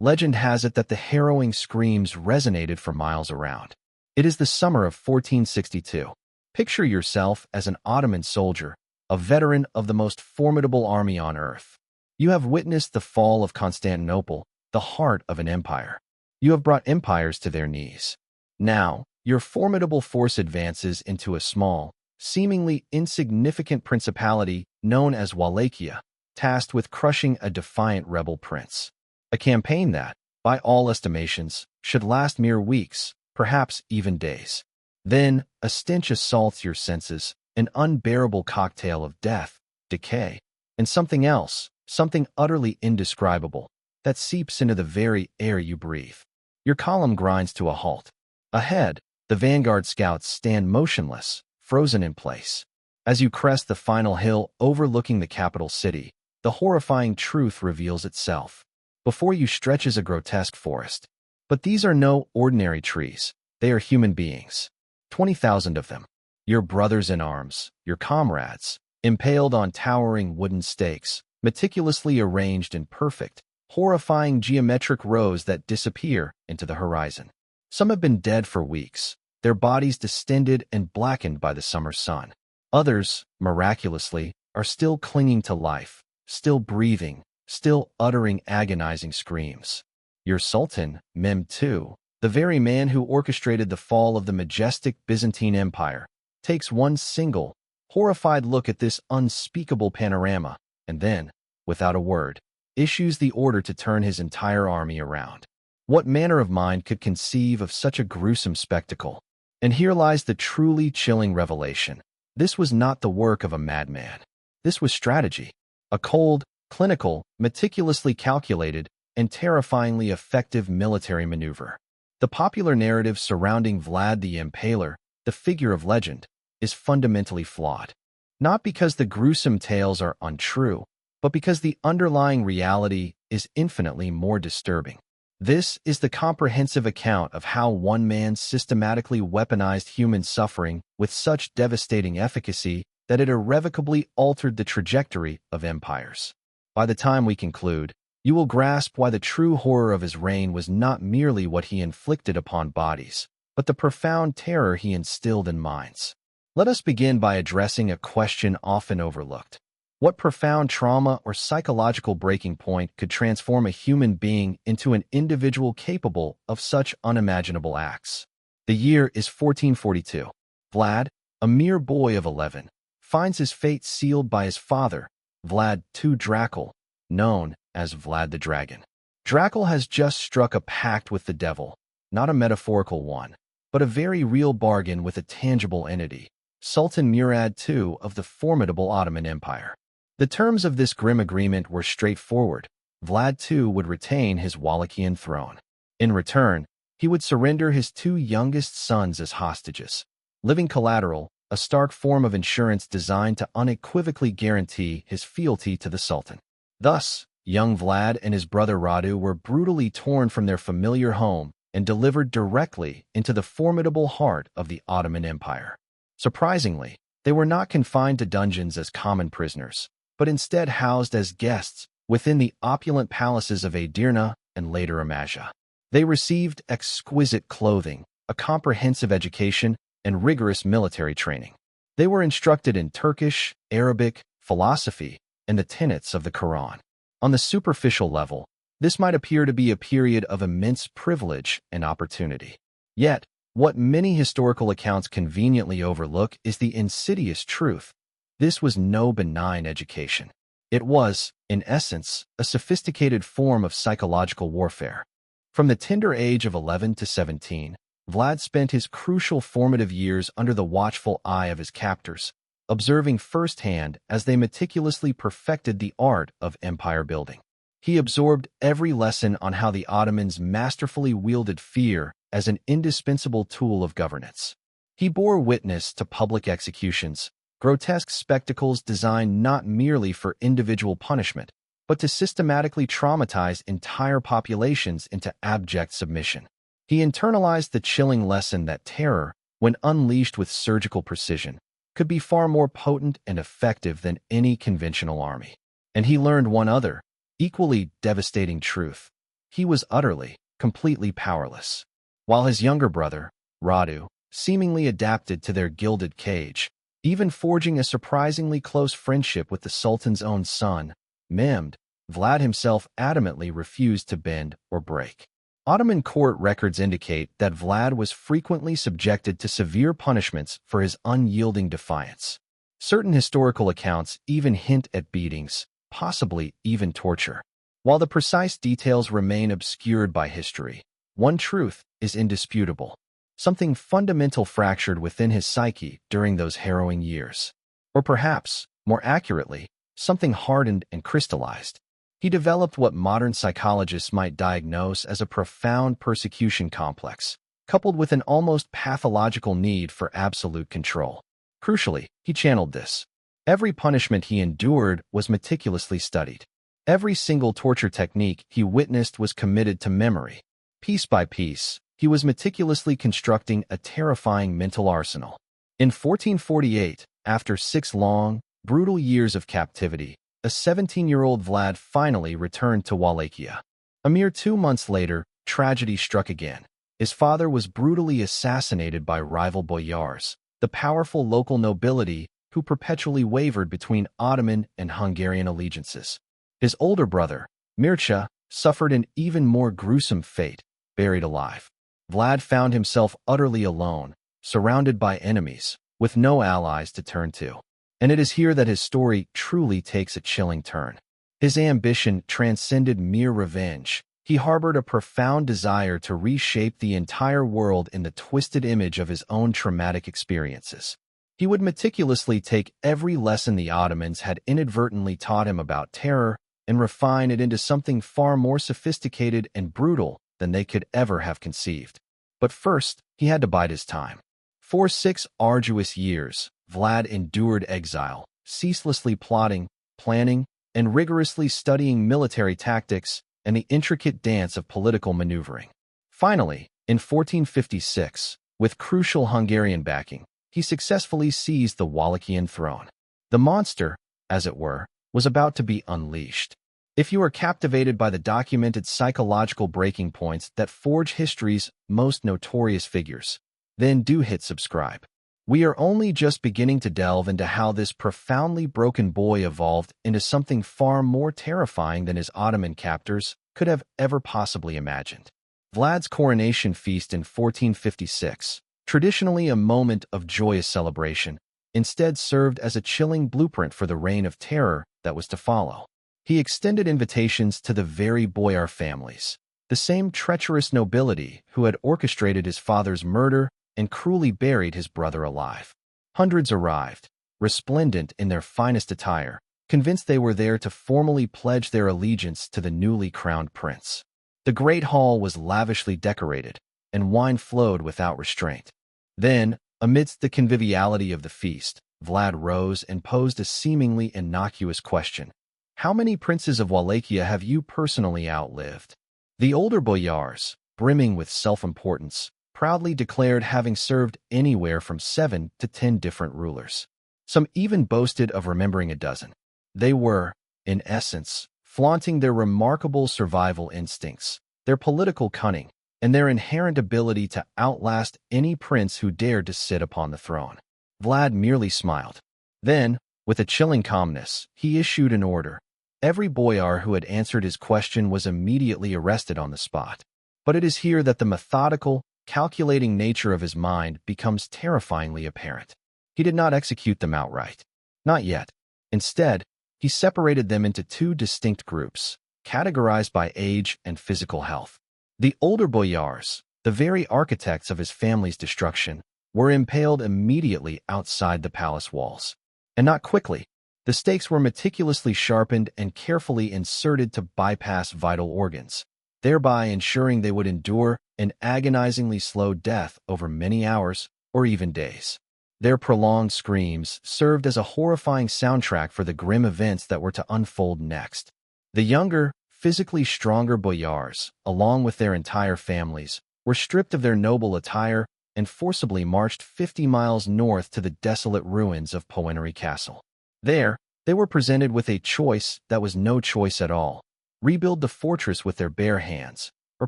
Legend has it that the harrowing screams resonated for miles around. It is the summer of 1462. Picture yourself as an Ottoman soldier, a veteran of the most formidable army on earth. You have witnessed the fall of Constantinople, the heart of an empire. You have brought empires to their knees. Now, your formidable force advances into a small, seemingly insignificant principality known as Wallachia, tasked with crushing a defiant rebel prince. A campaign that, by all estimations, should last mere weeks, perhaps even days. Then, a stench assaults your senses, an unbearable cocktail of death, decay, and something else, something utterly indescribable, that seeps into the very air you breathe. Your column grinds to a halt. Ahead, the vanguard scouts stand motionless, frozen in place. As you crest the final hill overlooking the capital city, the horrifying truth reveals itself. Before you stretches a grotesque forest. But these are no ordinary trees. They are human beings. 20,000 of them. Your brothers in arms, your comrades, impaled on towering wooden stakes, meticulously arranged in perfect, horrifying geometric rows that disappear into the horizon. Some have been dead for weeks, their bodies distended and blackened by the summer sun. Others, miraculously, are still clinging to life, still breathing, still uttering agonizing screams. Your Sultan, Mehmed II, the very man who orchestrated the fall of the majestic Byzantine Empire, takes one single, horrified look at this unspeakable panorama, and then, without a word, issues the order to turn his entire army around. What manner of mind could conceive of such a gruesome spectacle? And here lies the truly chilling revelation. This was not the work of a madman. This was strategy. A cold, clinical, meticulously calculated, and terrifyingly effective military maneuver. The popular narrative surrounding Vlad the Impaler, the figure of legend, is fundamentally flawed. Not because the gruesome tales are untrue, but because the underlying reality is infinitely more disturbing. This is the comprehensive account of how one man systematically weaponized human suffering with such devastating efficacy that it irrevocably altered the trajectory of empires. By the time we conclude, you will grasp why the true horror of his reign was not merely what he inflicted upon bodies, but the profound terror he instilled in minds. Let us begin by addressing a question often overlooked. What profound trauma or psychological breaking point could transform a human being into an individual capable of such unimaginable acts? The year is 1442. Vlad, a mere boy of 11, finds his fate sealed by his father, Vlad II Dracul, known as Vlad the Dragon. Dracul has just struck a pact with the devil, not a metaphorical one, but a very real bargain with a tangible entity, Sultan Murad II of the formidable Ottoman Empire. The terms of this grim agreement were straightforward. Vlad II would retain his Wallachian throne. In return, he would surrender his two youngest sons as hostages. Living collateral, a stark form of insurance designed to unequivocally guarantee his fealty to the Sultan. Thus, young Vlad and his brother Radu were brutally torn from their familiar home and delivered directly into the formidable heart of the Ottoman Empire. Surprisingly, they were not confined to dungeons as common prisoners, but instead housed as guests within the opulent palaces of Edirne and later Amasia. They received exquisite clothing, a comprehensive education, and rigorous military training. They were instructed in Turkish, Arabic, philosophy, and the tenets of the Quran. On the superficial level, this might appear to be a period of immense privilege and opportunity. Yet, what many historical accounts conveniently overlook is the insidious truth. This was no benign education. It was, in essence, a sophisticated form of psychological warfare. From the tender age of 11 to 17, Vlad spent his crucial formative years under the watchful eye of his captors, observing firsthand as they meticulously perfected the art of empire building. He absorbed every lesson on how the Ottomans masterfully wielded fear as an indispensable tool of governance. He bore witness to public executions, grotesque spectacles designed not merely for individual punishment, but to systematically traumatize entire populations into abject submission. He internalized the chilling lesson that terror, when unleashed with surgical precision, could be far more potent and effective than any conventional army. And he learned one other, equally devastating truth. he was utterly, completely powerless. While his younger brother, Radu, seemingly adapted to their gilded cage, even forging a surprisingly close friendship with the Sultan's own son, Mehmed, Vlad himself adamantly refused to bend or break. Ottoman court records indicate that Vlad was frequently subjected to severe punishments for his unyielding defiance. Certain historical accounts even hint at beatings, possibly even torture. While the precise details remain obscured by history, one truth is indisputable. Something fundamental fractured within his psyche during those harrowing years. Or perhaps, more accurately, something hardened and crystallized. He developed what modern psychologists might diagnose as a profound persecution complex, coupled with an almost pathological need for absolute control. Crucially, he channeled this. Every punishment he endured was meticulously studied. Every single torture technique he witnessed was committed to memory. Piece by piece, he was meticulously constructing a terrifying mental arsenal. In 1448, after 6 long, brutal years of captivity, a 17-year-old Vlad finally returned to Wallachia. A mere 2 months later, tragedy struck again. His father was brutally assassinated by rival boyars, the powerful local nobility who perpetually wavered between Ottoman and Hungarian allegiances. His older brother, Mircea, suffered an even more gruesome fate, buried alive. Vlad found himself utterly alone, surrounded by enemies, with no allies to turn to. And it is here that his story truly takes a chilling turn. His ambition transcended mere revenge. He harbored a profound desire to reshape the entire world in the twisted image of his own traumatic experiences. He would meticulously take every lesson the Ottomans had inadvertently taught him about terror and refine it into something far more sophisticated and brutal than they could ever have conceived. But first, he had to bide his time. For 6 arduous years, Vlad endured exile, ceaselessly plotting, planning, and rigorously studying military tactics and the intricate dance of political maneuvering. Finally, in 1456, with crucial Hungarian backing, he successfully seized the Wallachian throne. The monster, as it were, was about to be unleashed. If you are captivated by the documented psychological breaking points that forge history's most notorious figures, then do hit subscribe. We are only just beginning to delve into how this profoundly broken boy evolved into something far more terrifying than his Ottoman captors could have ever possibly imagined. Vlad's coronation feast in 1456, traditionally a moment of joyous celebration, instead served as a chilling blueprint for the reign of terror that was to follow. He extended invitations to the very boyar families, the same treacherous nobility who had orchestrated his father's murder and cruelly buried his brother alive. Hundreds arrived, resplendent in their finest attire, convinced they were there to formally pledge their allegiance to the newly crowned prince. The great hall was lavishly decorated, and wine flowed without restraint. Then, amidst the conviviality of the feast, Vlad rose and posed a seemingly innocuous question. How many princes of Wallachia have you personally outlived? The older boyars, brimming with self-importance, proudly declared having served anywhere from 7 to 10 different rulers. Some even boasted of remembering a dozen. They were, in essence, flaunting their remarkable survival instincts, their political cunning, and their inherent ability to outlast any prince who dared to sit upon the throne. Vlad merely smiled. Then, with a chilling calmness, he issued an order. Every boyar who had answered his question was immediately arrested on the spot. But it is here that the methodical, calculating nature of his mind becomes terrifyingly apparent. He did not execute them outright. Not yet. Instead, he separated them into 2 distinct groups, categorized by age and physical health. The older boyars, the very architects of his family's destruction, were impaled immediately outside the palace walls. And not quickly. The stakes were meticulously sharpened and carefully inserted to bypass vital organs, thereby ensuring they would endure an agonizingly slow death over many hours or even days. Their prolonged screams served as a horrifying soundtrack for the grim events that were to unfold next. The younger, physically stronger boyars, along with their entire families, were stripped of their noble attire and forcibly marched 50 miles north to the desolate ruins of Poenary Castle. There, they were presented with a choice that was no choice at all. rebuild the fortress with their bare hands, or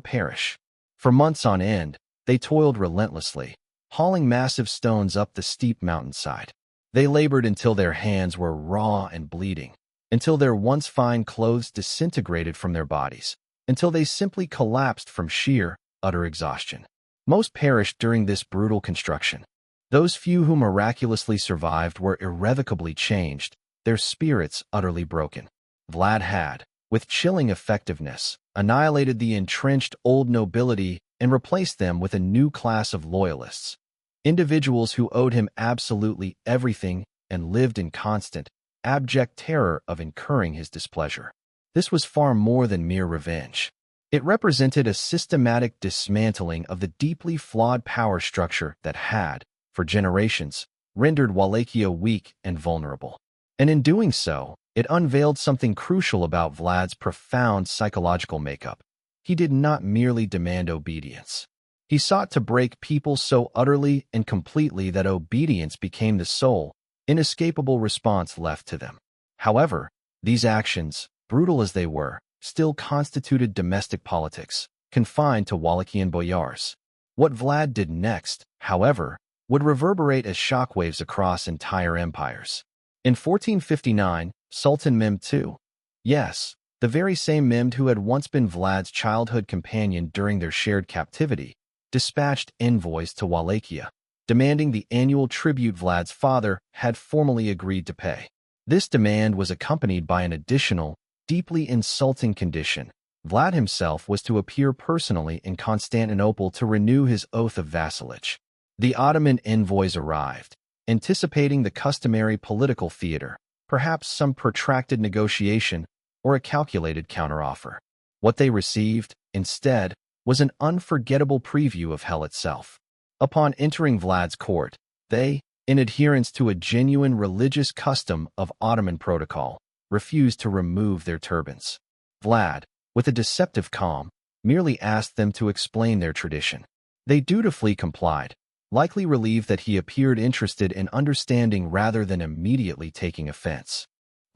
perish. For months on end, they toiled relentlessly, hauling massive stones up the steep mountainside. They labored until their hands were raw and bleeding, until their once fine clothes disintegrated from their bodies, until they simply collapsed from sheer, utter exhaustion. Most perished during this brutal construction. Those few who miraculously survived were irrevocably changed, their spirits utterly broken. Vlad had, with chilling effectiveness, annihilated the entrenched old nobility and replaced them with a new class of loyalists, individuals who owed him absolutely everything and lived in constant, abject terror of incurring his displeasure. This was far more than mere revenge. It represented a systematic dismantling of the deeply flawed power structure that had, for generations, rendered Wallachia weak and vulnerable. And in doing so, it unveiled something crucial about Vlad's profound psychological makeup. He did not merely demand obedience. He sought to break people so utterly and completely that obedience became the sole, inescapable response left to them. However, these actions, brutal as they were, still constituted domestic politics, confined to Wallachian boyars. What Vlad did next, however, would reverberate as shockwaves across entire empires. In 1459, Sultan Mehmed II, yes, the very same Mehmed who had once been Vlad's childhood companion during their shared captivity, dispatched envoys to Wallachia, demanding the annual tribute Vlad's father had formally agreed to pay. This demand was accompanied by an additional, deeply insulting condition. Vlad himself was to appear personally in Constantinople to renew his oath of vassalage. The Ottoman envoys arrived, anticipating the customary political theater, perhaps some protracted negotiation or a calculated counteroffer. What they received, instead, was an unforgettable preview of hell itself. Upon entering Vlad's court, they, in adherence to a genuine religious custom of Ottoman protocol, refused to remove their turbans. Vlad, with a deceptive calm, merely asked them to explain their tradition. They dutifully complied, likely relieved that he appeared interested in understanding rather than immediately taking offense.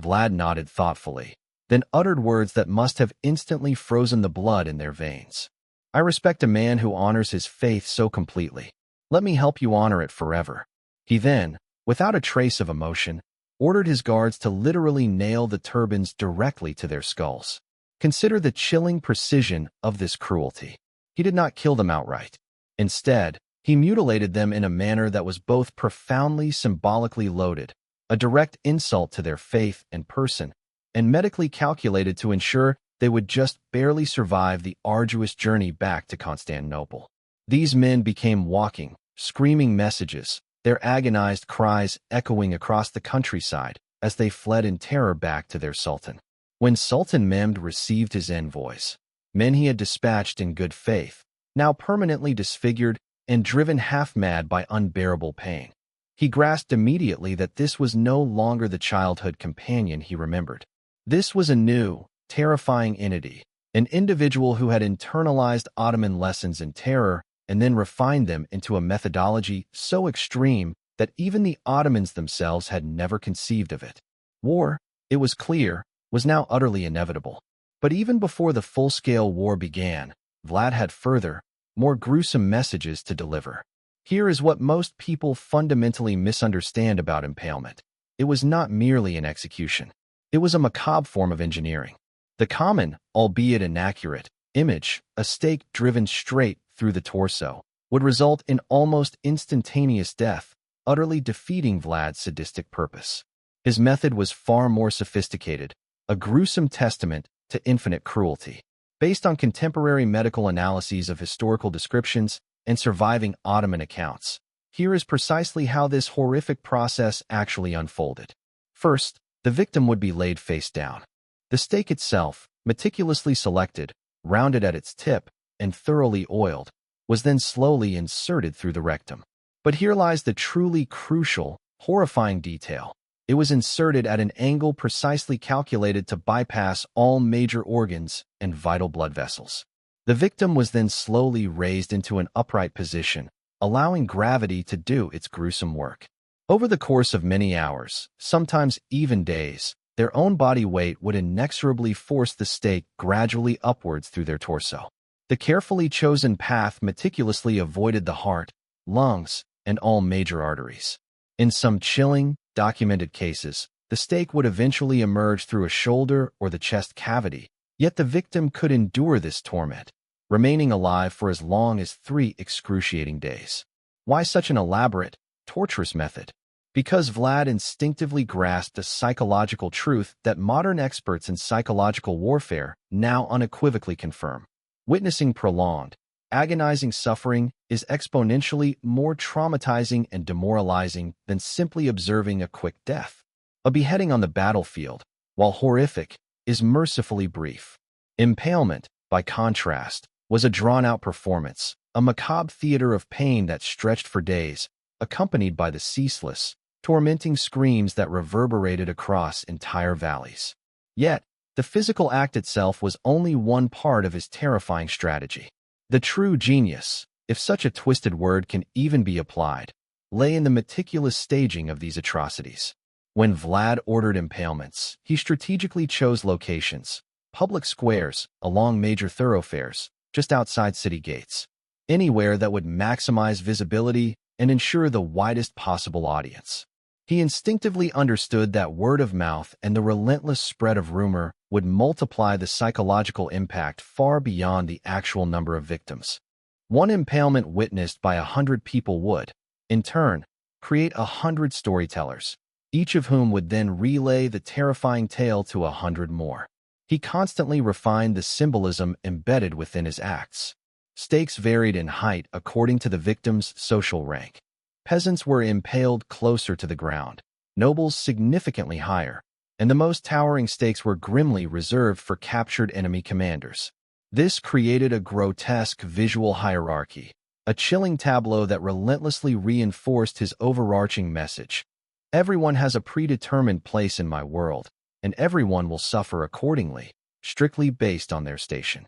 Vlad nodded thoughtfully, then uttered words that must have instantly frozen the blood in their veins. "I respect a man who honors his faith so completely. Let me help you honor it forever." He then, without a trace of emotion, ordered his guards to literally nail the turbans directly to their skulls. Consider the chilling precision of this cruelty. He did not kill them outright. Instead, he mutilated them in a manner that was both profoundly symbolically loaded, a direct insult to their faith and person, and medically calculated to ensure they would just barely survive the arduous journey back to Constantinople. These men became walking, screaming messages, their agonized cries echoing across the countryside as they fled in terror back to their sultan. When Sultan Mehmed received his envoys, men he had dispatched in good faith, now permanently disfigured and driven half-mad by unbearable pain, he grasped immediately that this was no longer the childhood companion he remembered. This was a new, terrifying entity, an individual who had internalized Ottoman lessons in terror and then refined them into a methodology so extreme that even the Ottomans themselves had never conceived of it. War, it was clear, was now utterly inevitable. But even before the full-scale war began, Vlad had further, more gruesome messages to deliver. Here is what most people fundamentally misunderstand about impalement. It was not merely an execution. It was a macabre form of engineering. The common, albeit inaccurate, image, a stake driven straight through the torso, would result in almost instantaneous death, utterly defeating Vlad's sadistic purpose. His method was far more sophisticated, a gruesome testament to infinite cruelty. Based on contemporary medical analyses of historical descriptions and surviving Ottoman accounts, here is precisely how this horrific process actually unfolded. First, the victim would be laid face down. The stake itself, meticulously selected, rounded at its tip, and thoroughly oiled, was then slowly inserted through the rectum. But here lies the truly crucial, horrifying detail. It was inserted at an angle precisely calculated to bypass all major organs and vital blood vessels. The victim was then slowly raised into an upright position, allowing gravity to do its gruesome work. Over the course of many hours, sometimes even days, their own body weight would inexorably force the stake gradually upwards through their torso. The carefully chosen path meticulously avoided the heart, lungs, and all major arteries. In some chilling, documented cases, the stake would eventually emerge through a shoulder or the chest cavity, yet the victim could endure this torment, remaining alive for as long as 3 excruciating days. Why such an elaborate, torturous method? Because Vlad instinctively grasped a psychological truth that modern experts in psychological warfare now unequivocally confirm. Witnessing prolonged, agonizing suffering is exponentially more traumatizing and demoralizing than simply observing a quick death. A beheading on the battlefield, while horrific, is mercifully brief. Impalement, by contrast, was a drawn-out performance, a macabre theater of pain that stretched for days, accompanied by the ceaseless, tormenting screams that reverberated across entire valleys. Yet, the physical act itself was only one part of his terrifying strategy. The true genius, if such a twisted word can even be applied, lay in the meticulous staging of these atrocities. When Vlad ordered impalements, he strategically chose locations, public squares, along major thoroughfares, just outside city gates, anywhere that would maximize visibility and ensure the widest possible audience. He instinctively understood that word of mouth and the relentless spread of rumor would multiply the psychological impact far beyond the actual number of victims. One impalement witnessed by 100 people would, in turn, create 100 storytellers, each of whom would then relay the terrifying tale to 100 more. He constantly refined the symbolism embedded within his acts. Stakes varied in height according to the victim's social rank. Peasants were impaled closer to the ground, nobles significantly higher, and the most towering stakes were grimly reserved for captured enemy commanders. This created a grotesque visual hierarchy, a chilling tableau that relentlessly reinforced his overarching message. Everyone has a predetermined place in my world, and everyone will suffer accordingly, strictly based on their station.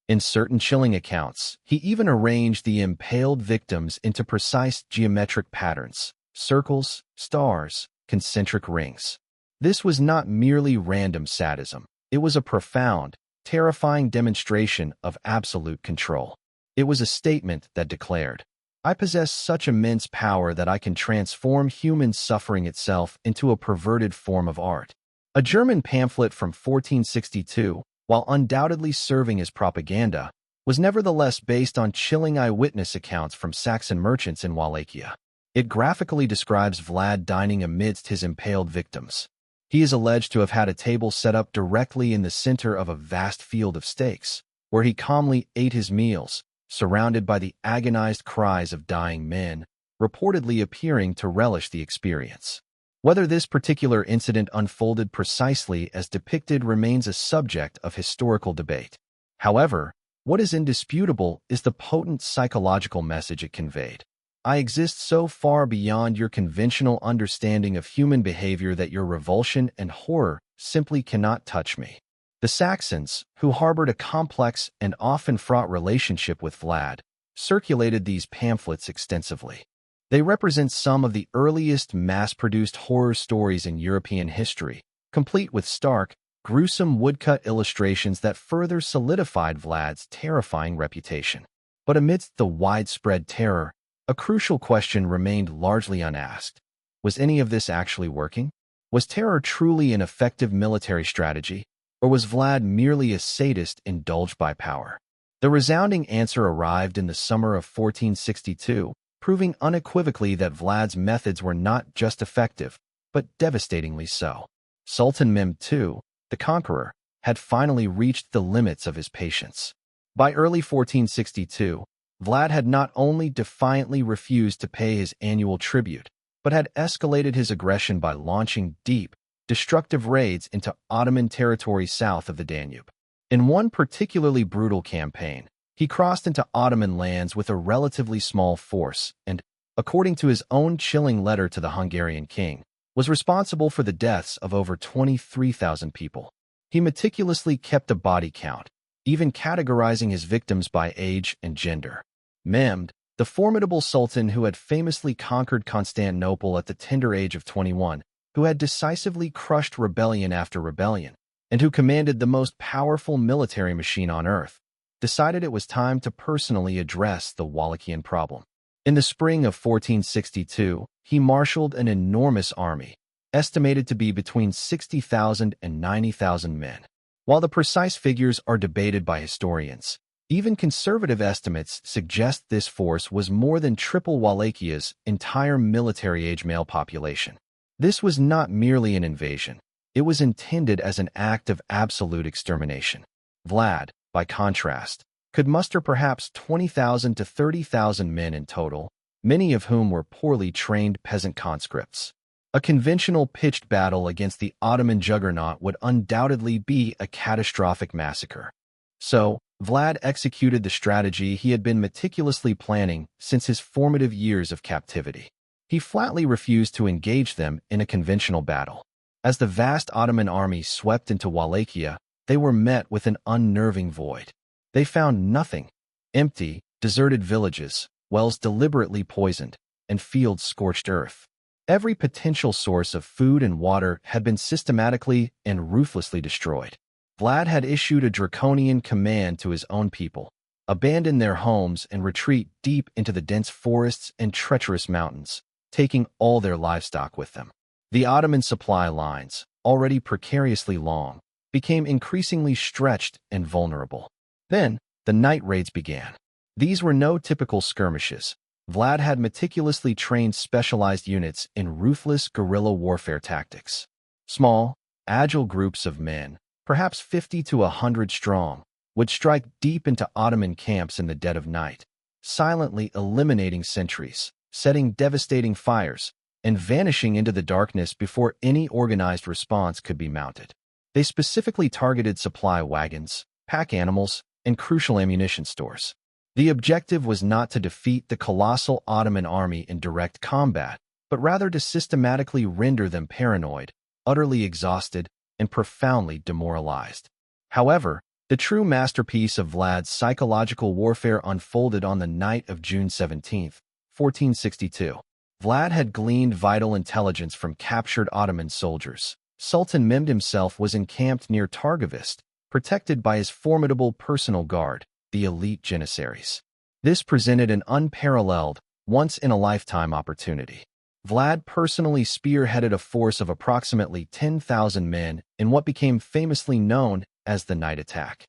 In certain chilling accounts, he even arranged the impaled victims into precise geometric patterns, circles, stars, concentric rings. This was not merely random sadism. It was a profound, terrifying demonstration of absolute control. It was a statement that declared, "I possess such immense power that I can transform human suffering itself into a perverted form of art." A German pamphlet from 1462, while undoubtedly serving as propaganda, was nevertheless based on chilling eyewitness accounts from Saxon merchants in Wallachia. It graphically describes Vlad dining amidst his impaled victims. He is alleged to have had a table set up directly in the center of a vast field of steaks, where he calmly ate his meals, surrounded by the agonized cries of dying men, reportedly appearing to relish the experience. Whether this particular incident unfolded precisely as depicted remains a subject of historical debate. However, what is indisputable is the potent psychological message it conveyed. I exist so far beyond your conventional understanding of human behavior that your revulsion and horror simply cannot touch me. The Saxons, who harbored a complex and often fraught relationship with Vlad, circulated these pamphlets extensively. They represent some of the earliest mass-produced horror stories in European history, complete with stark, gruesome woodcut illustrations that further solidified Vlad's terrifying reputation. But amidst the widespread terror, a crucial question remained largely unasked. Was any of this actually working? Was terror truly an effective military strategy, or was Vlad merely a sadist indulged by power? The resounding answer arrived in the summer of 1462, proving unequivocally that Vlad's methods were not just effective, but devastatingly so. Sultan Mehmed II, the conqueror, had finally reached the limits of his patience. By early 1462, Vlad had not only defiantly refused to pay his annual tribute, but had escalated his aggression by launching deep, destructive raids into Ottoman territory south of the Danube. In one particularly brutal campaign, he crossed into Ottoman lands with a relatively small force and, according to his own chilling letter to the Hungarian king, was responsible for the deaths of over 23,000 people. He meticulously kept a body count, even categorizing his victims by age and gender. Mehmed, the formidable sultan who had famously conquered Constantinople at the tender age of 21, who had decisively crushed rebellion after rebellion, and who commanded the most powerful military machine on Earth, decided it was time to personally address the Wallachian problem. In the spring of 1462, he marshaled an enormous army, estimated to be between 60,000 and 90,000 men. While the precise figures are debated by historians, even conservative estimates suggest this force was more than triple Walachia's entire military-age male population. This was not merely an invasion. It was intended as an act of absolute extermination. Vlad, by contrast, could muster perhaps 20,000 to 30,000 men in total, many of whom were poorly trained peasant conscripts. A conventional pitched battle against the Ottoman juggernaut would undoubtedly be a catastrophic massacre. So, Vlad executed the strategy he had been meticulously planning since his formative years of captivity. He flatly refused to engage them in a conventional battle. As the vast Ottoman army swept into Wallachia, they were met with an unnerving void. They found nothing: empty, deserted villages, wells deliberately poisoned, and fields scorched earth. Every potential source of food and water had been systematically and ruthlessly destroyed. Vlad had issued a draconian command to his own people: abandon their homes and retreat deep into the dense forests and treacherous mountains, taking all their livestock with them. The Ottoman supply lines, already precariously long, became increasingly stretched and vulnerable. Then, the night raids began. These were no typical skirmishes. Vlad had meticulously trained specialized units in ruthless guerrilla warfare tactics. Small, agile groups of men, perhaps 50 to 100 strong, would strike deep into Ottoman camps in the dead of night, silently eliminating sentries, setting devastating fires, and vanishing into the darkness before any organized response could be mounted. They specifically targeted supply wagons, pack animals, and crucial ammunition stores. The objective was not to defeat the colossal Ottoman army in direct combat, but rather to systematically render them paranoid, utterly exhausted, and profoundly demoralized. However, the true masterpiece of Vlad's psychological warfare unfolded on the night of June 17, 1462. Vlad had gleaned vital intelligence from captured Ottoman soldiers. Sultan Mehmed himself was encamped near Targovist, protected by his formidable personal guard, the elite Janissaries. This presented an unparalleled, once-in-a-lifetime opportunity. Vlad personally spearheaded a force of approximately 10,000 men in what became famously known as the night attack.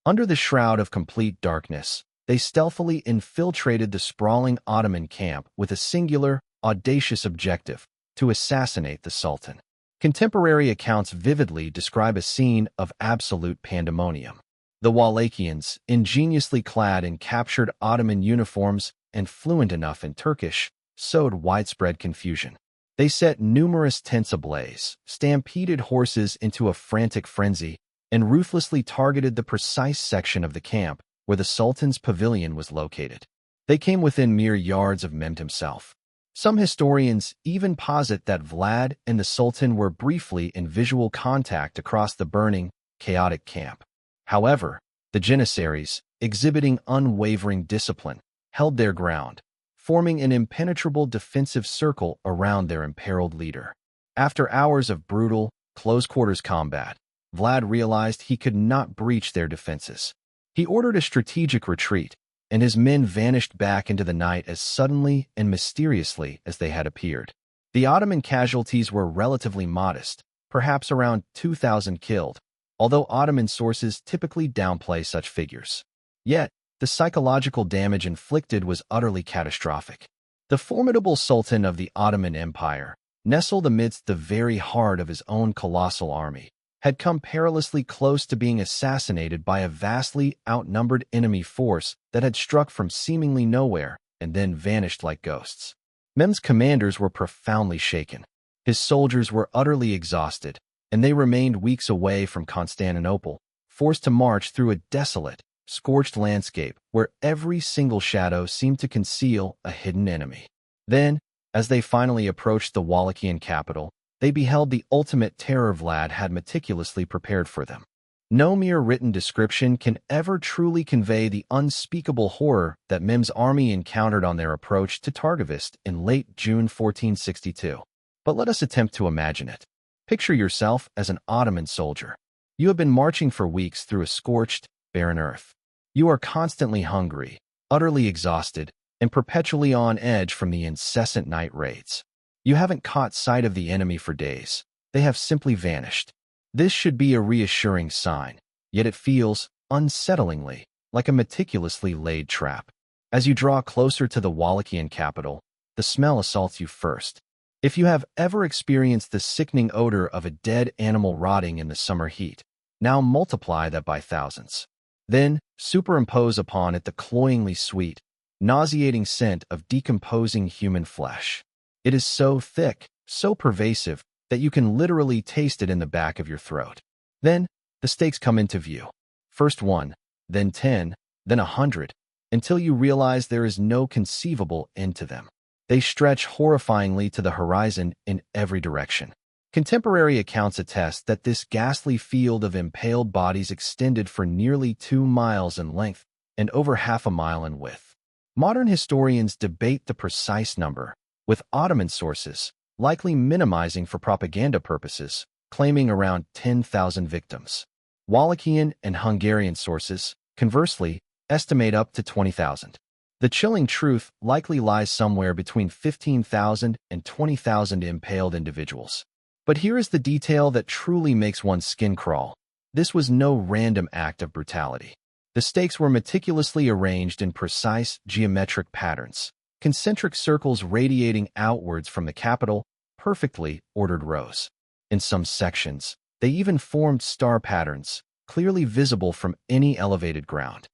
Under the shroud of complete darkness, they stealthily infiltrated the sprawling Ottoman camp with a singular, audacious objective: to assassinate the Sultan. Contemporary accounts vividly describe a scene of absolute pandemonium. The Wallachians, ingeniously clad in captured Ottoman uniforms and fluent enough in Turkish, sowed widespread confusion. They set numerous tents ablaze, stampeded horses into a frantic frenzy, and ruthlessly targeted the precise section of the camp where the Sultan's pavilion was located. They came within mere yards of Mehmed himself. Some historians even posit that Vlad and the Sultan were briefly in visual contact across the burning, chaotic camp. However, the Janissaries, exhibiting unwavering discipline, held their ground, forming an impenetrable defensive circle around their imperiled leader. After hours of brutal, close-quarters combat, Vlad realized he could not breach their defenses. He ordered a strategic retreat, and his men vanished back into the night as suddenly and mysteriously as they had appeared. The Ottoman casualties were relatively modest, perhaps around 2,000 killed, although Ottoman sources typically downplay such figures. Yet, the psychological damage inflicted was utterly catastrophic. The formidable Sultan of the Ottoman Empire, nestled amidst the very heart of his own colossal army, had come perilously close to being assassinated by a vastly outnumbered enemy force that had struck from seemingly nowhere and then vanished like ghosts. Mehmed's commanders were profoundly shaken. His soldiers were utterly exhausted, and they remained weeks away from Constantinople, forced to march through a desolate, scorched landscape where every single shadow seemed to conceal a hidden enemy. Then, as they finally approached the Wallachian capital, they beheld the ultimate terror Vlad had meticulously prepared for them. No mere written description can ever truly convey the unspeakable horror that Mehmed's army encountered on their approach to Targovist in late June 1462. But let us attempt to imagine it. Picture yourself as an Ottoman soldier. You have been marching for weeks through a scorched, barren earth. You are constantly hungry, utterly exhausted, and perpetually on edge from the incessant night raids. You haven't caught sight of the enemy for days. They have simply vanished. This should be a reassuring sign, yet it feels, unsettlingly, like a meticulously laid trap. As you draw closer to the Wallachian capital, the smell assaults you first. If you have ever experienced the sickening odor of a dead animal rotting in the summer heat, now multiply that by thousands. Then, superimpose upon it the cloyingly sweet, nauseating scent of decomposing human flesh. It is so thick, so pervasive, that you can literally taste it in the back of your throat. Then, the stakes come into view. First 1, then 10, then 100, until you realize there is no conceivable end to them. They stretch horrifyingly to the horizon in every direction. Contemporary accounts attest that this ghastly field of impaled bodies extended for nearly 2 miles in length and over half a mile in width. Modern historians debate the precise number, with Ottoman sources, likely minimizing for propaganda purposes, claiming around 10,000 victims. Wallachian and Hungarian sources, conversely, estimate up to 20,000. The chilling truth likely lies somewhere between 15,000 and 20,000 impaled individuals. But here is the detail that truly makes one's skin crawl. This was no random act of brutality. The stakes were meticulously arranged in precise geometric patterns, concentric circles radiating outwards from the capital, perfectly ordered rows. In some sections, they even formed star patterns, clearly visible from any elevated ground.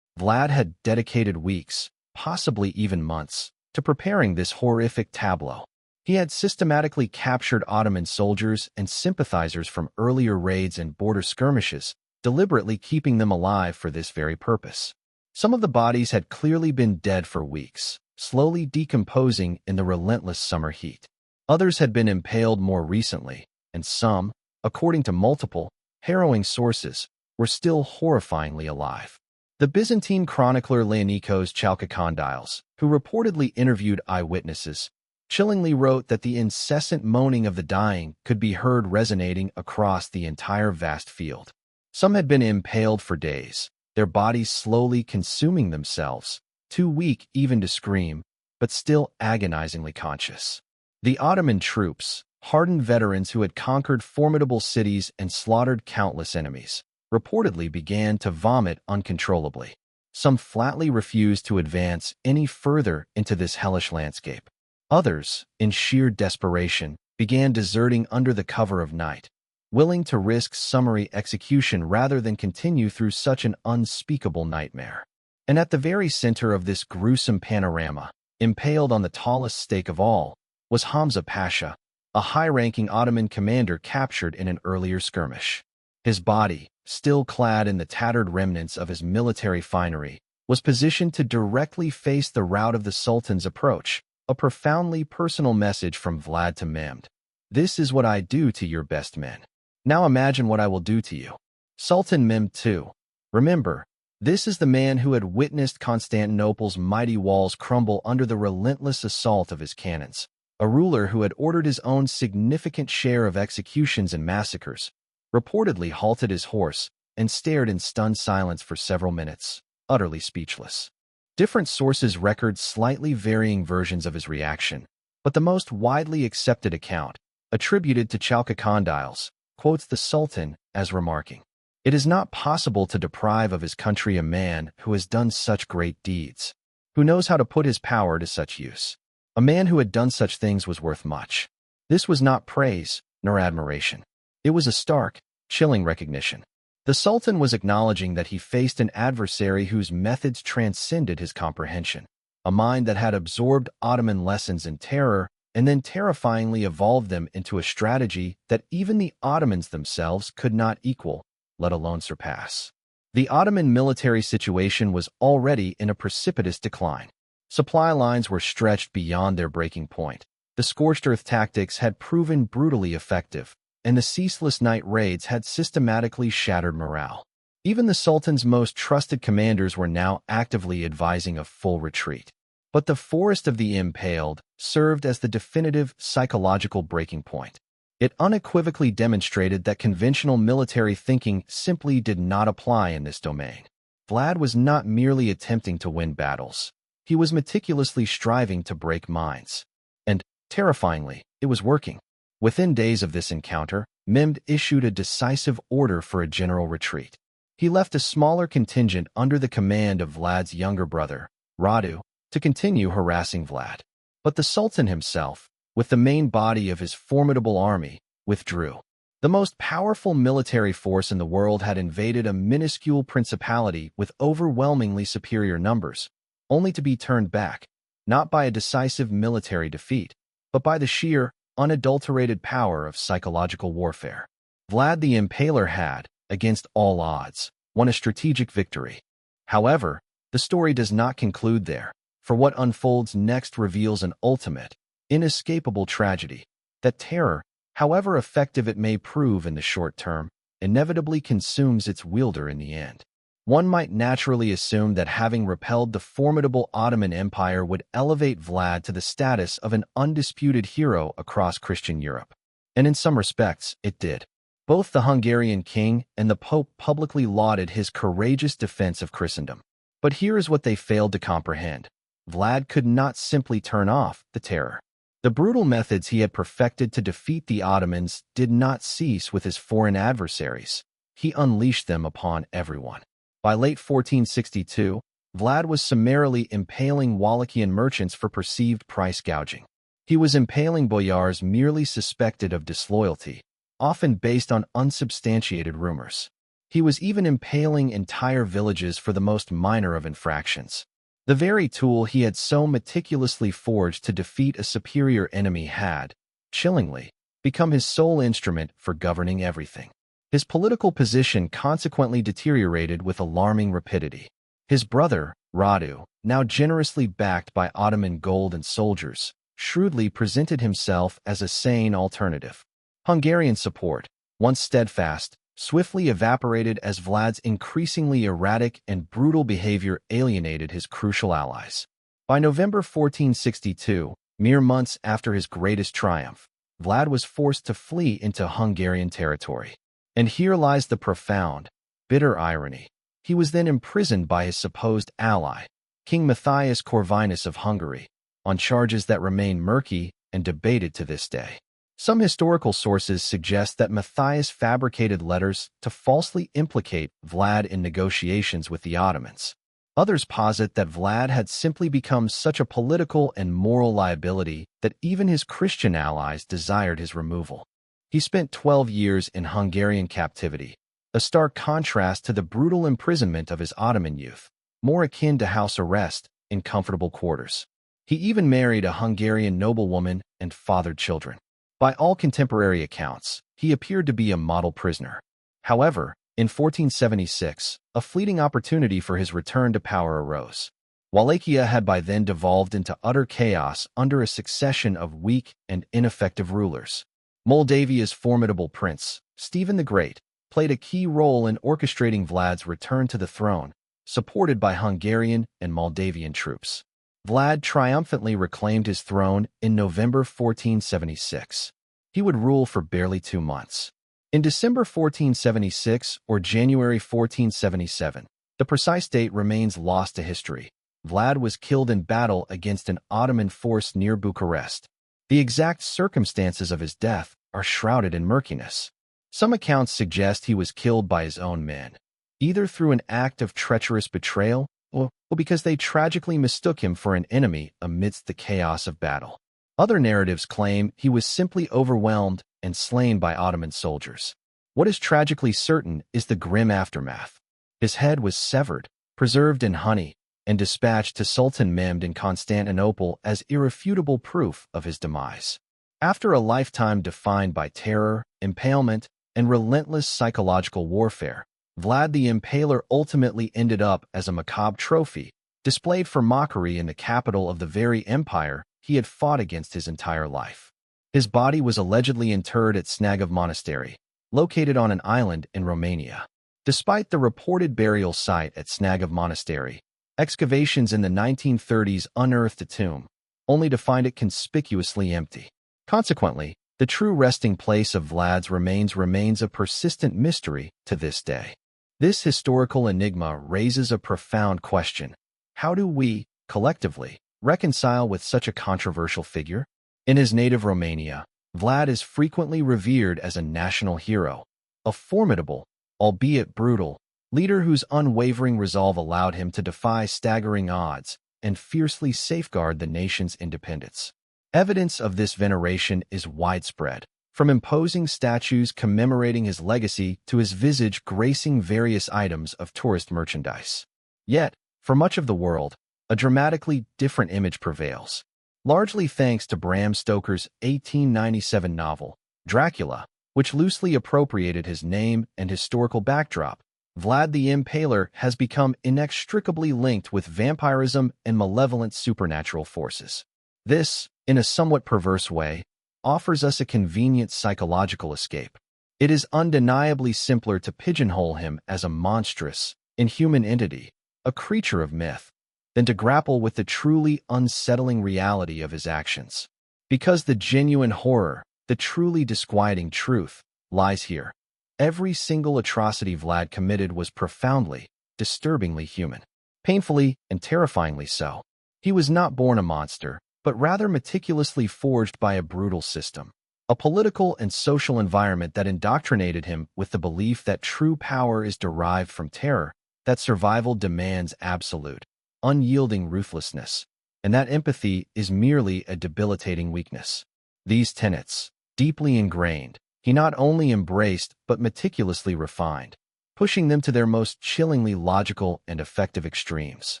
Vlad had dedicated weeks, possibly even months, to preparing this horrific tableau. He had systematically captured Ottoman soldiers and sympathizers from earlier raids and border skirmishes, deliberately keeping them alive for this very purpose. Some of the bodies had clearly been dead for weeks, slowly decomposing in the relentless summer heat. Others had been impaled more recently, and some, according to multiple, harrowing sources, were still horrifyingly alive. The Byzantine chronicler Leonikos Chalkokondyles, who reportedly interviewed eyewitnesses, chillingly wrote that the incessant moaning of the dying could be heard resonating across the entire vast field. Some had been impaled for days, their bodies slowly consuming themselves, too weak even to scream, but still agonizingly conscious. The Ottoman troops, hardened veterans who had conquered formidable cities and slaughtered countless enemies, reportedly began to vomit uncontrollably. Some flatly refused to advance any further into this hellish landscape. Others, in sheer desperation, began deserting under the cover of night, willing to risk summary execution rather than continue through such an unspeakable nightmare. And at the very center of this gruesome panorama, impaled on the tallest stake of all, was Hamza Pasha, a high-ranking Ottoman commander captured in an earlier skirmish. His body, still clad in the tattered remnants of his military finery, was positioned to directly face the rout of the Sultan's approach, a profoundly personal message from Vlad to Mehmed. "This is what I do to your best men. Now imagine what I will do to you." Sultan Mehmed II. Remember, this is the man who had witnessed Constantinople's mighty walls crumble under the relentless assault of his cannons, a ruler who had ordered his own significant share of executions and massacres, reportedly halted his horse and stared in stunned silence for several minutes, utterly speechless. Different sources record slightly varying versions of his reaction, but the most widely accepted account, attributed to Chalkokondyles, quotes the Sultan as remarking, "It is not possible to deprive of his country a man who has done such great deeds, who knows how to put his power to such use. A man who had done such things was worth much." This was not praise nor admiration. It was a stark, chilling recognition. The Sultan was acknowledging that he faced an adversary whose methods transcended his comprehension, a mind that had absorbed Ottoman lessons in terror and then terrifyingly evolved them into a strategy that even the Ottomans themselves could not equal, let alone surpass. The Ottoman military situation was already in a precipitous decline. Supply lines were stretched beyond their breaking point. The scorched earth tactics had proven brutally effective, and the ceaseless night raids had systematically shattered morale. Even the Sultan's most trusted commanders were now actively advising a full retreat. But the forest of the impaled served as the definitive psychological breaking point. It unequivocally demonstrated that conventional military thinking simply did not apply in this domain. Vlad was not merely attempting to win battles. He was meticulously striving to break minds. And, terrifyingly, it was working. Within days of this encounter, Mehmed issued a decisive order for a general retreat. He left a smaller contingent under the command of Vlad's younger brother, Radu, to continue harassing Vlad. But the Sultan himself, with the main body of his formidable army, withdrew. The most powerful military force in the world had invaded a minuscule principality with overwhelmingly superior numbers, only to be turned back, not by a decisive military defeat, but by the sheer, unadulterated power of psychological warfare. Vlad the Impaler had, against all odds, won a strategic victory. However, the story does not conclude there, for what unfolds next reveals an ultimate, inescapable tragedy. That terror, however effective it may prove in the short term, inevitably consumes its wielder in the end. One might naturally assume that having repelled the formidable Ottoman Empire would elevate Vlad to the status of an undisputed hero across Christian Europe. And in some respects, it did. Both the Hungarian king and the Pope publicly lauded his courageous defense of Christendom. But here is what they failed to comprehend. Vlad could not simply turn off the terror. The brutal methods he had perfected to defeat the Ottomans did not cease with his foreign adversaries. He unleashed them upon everyone. By late 1462, Vlad was summarily impaling Wallachian merchants for perceived price gouging. He was impaling boyars merely suspected of disloyalty, often based on unsubstantiated rumors. He was even impaling entire villages for the most minor of infractions. The very tool he had so meticulously forged to defeat a superior enemy had, chillingly, become his sole instrument for governing everything. His political position consequently deteriorated with alarming rapidity. His brother, Radu, now generously backed by Ottoman gold and soldiers, shrewdly presented himself as a sane alternative. Hungarian support, once steadfast, swiftly evaporated as Vlad's increasingly erratic and brutal behavior alienated his crucial allies. By November 1462, mere months after his greatest triumph, Vlad was forced to flee into Hungarian territory. And here lies the profound, bitter irony. He was then imprisoned by his supposed ally, King Matthias Corvinus of Hungary, on charges that remain murky and debated to this day. Some historical sources suggest that Matthias fabricated letters to falsely implicate Vlad in negotiations with the Ottomans. Others posit that Vlad had simply become such a political and moral liability that even his Christian allies desired his removal. He spent 12 years in Hungarian captivity, a stark contrast to the brutal imprisonment of his Ottoman youth, more akin to house arrest in comfortable quarters. He even married a Hungarian noblewoman and fathered children. By all contemporary accounts, he appeared to be a model prisoner. However, in 1476, a fleeting opportunity for his return to power arose. Wallachia had by then devolved into utter chaos under a succession of weak and ineffective rulers. Moldavia's formidable prince, Stephen the Great, played a key role in orchestrating Vlad's return to the throne, supported by Hungarian and Moldavian troops. Vlad triumphantly reclaimed his throne in November 1476. He would rule for barely 2 months. In December 1476 or January 1477, the precise date remains lost to history. Vlad was killed in battle against an Ottoman force near Bucharest. The exact circumstances of his death are shrouded in murkiness. Some accounts suggest he was killed by his own men, either through an act of treacherous betrayal or because they tragically mistook him for an enemy amidst the chaos of battle. Other narratives claim he was simply overwhelmed and slain by Ottoman soldiers. What is tragically certain is the grim aftermath. His head was severed, preserved in honey, and dispatched to Sultan Mehmed in Constantinople as irrefutable proof of his demise. After a lifetime defined by terror, impalement, and relentless psychological warfare, Vlad the Impaler ultimately ended up as a macabre trophy, displayed for mockery in the capital of the very empire he had fought against his entire life. His body was allegedly interred at Snagov Monastery, located on an island in Romania. Despite the reported burial site at Snagov Monastery, Excavations in the 1930s unearthed a tomb, only to find it conspicuously empty. Consequently, the true resting place of Vlad's remains a persistent mystery to this day. This historical enigma raises a profound question. How do we, collectively, reconcile with such a controversial figure? In his native Romania, Vlad is frequently revered as a national hero, a formidable, albeit brutal, leader whose unwavering resolve allowed him to defy staggering odds and fiercely safeguard the nation's independence. Evidence of this veneration is widespread, from imposing statues commemorating his legacy to his visage gracing various items of tourist merchandise. Yet, for much of the world, a dramatically different image prevails. Largely thanks to Bram Stoker's 1897 novel, Dracula, which loosely appropriated his name and historical backdrop, Vlad the Impaler has become inextricably linked with vampirism and malevolent supernatural forces. This, in a somewhat perverse way, offers us a convenient psychological escape. It is undeniably simpler to pigeonhole him as a monstrous, inhuman entity, a creature of myth, than to grapple with the truly unsettling reality of his actions. Because the genuine horror, the truly disquieting truth, lies here. Every single atrocity Vlad committed was profoundly, disturbingly human. Painfully and terrifyingly so. He was not born a monster, but rather meticulously forged by a brutal system, a political and social environment that indoctrinated him with the belief that true power is derived from terror, that survival demands absolute, unyielding ruthlessness, and that empathy is merely a debilitating weakness. These tenets, deeply ingrained, he not only embraced but meticulously refined, pushing them to their most chillingly logical and effective extremes.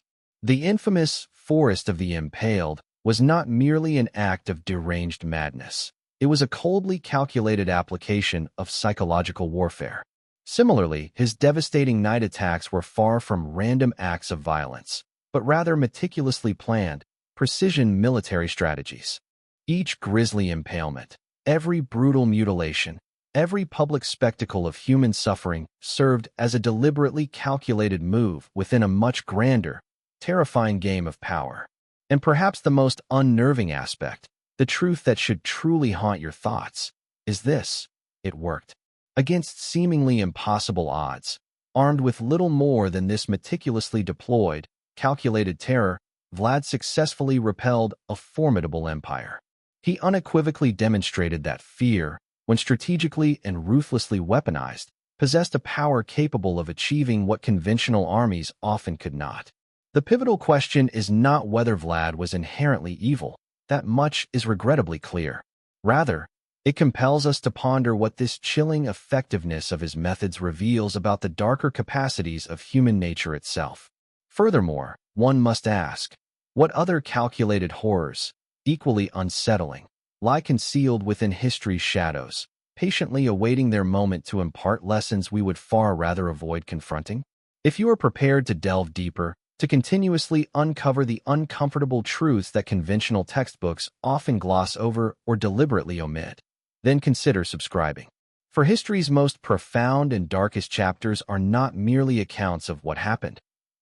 The infamous Forest of the Impaled was not merely an act of deranged madness. It was a coldly calculated application of psychological warfare. Similarly, his devastating night attacks were far from random acts of violence, but rather meticulously planned, precision military strategies. Each grisly impalement, every brutal mutilation, every public spectacle of human suffering served as a deliberately calculated move within a much grander, terrifying game of power. And perhaps the most unnerving aspect, the truth that should truly haunt your thoughts, is this: it worked. Against seemingly impossible odds, armed with little more than this meticulously deployed, calculated terror, Vlad successfully repelled a formidable empire. He unequivocally demonstrated that fear, when strategically and ruthlessly weaponized, possessed a power capable of achieving what conventional armies often could not. The pivotal question is not whether Vlad was inherently evil. That much is regrettably clear. Rather, it compels us to ponder what this chilling effectiveness of his methods reveals about the darker capacities of human nature itself. Furthermore, one must ask, what other calculated horrors, equally unsettling, lie concealed within history's shadows, patiently awaiting their moment to impart lessons we would far rather avoid confronting? If you are prepared to delve deeper, to continuously uncover the uncomfortable truths that conventional textbooks often gloss over or deliberately omit, then consider subscribing. For history's most profound and darkest chapters are not merely accounts of what happened,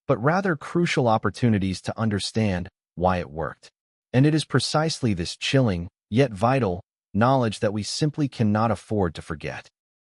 but rather crucial opportunities to understand why it worked. And it is precisely this chilling, yet vital, knowledge that we simply cannot afford to forget.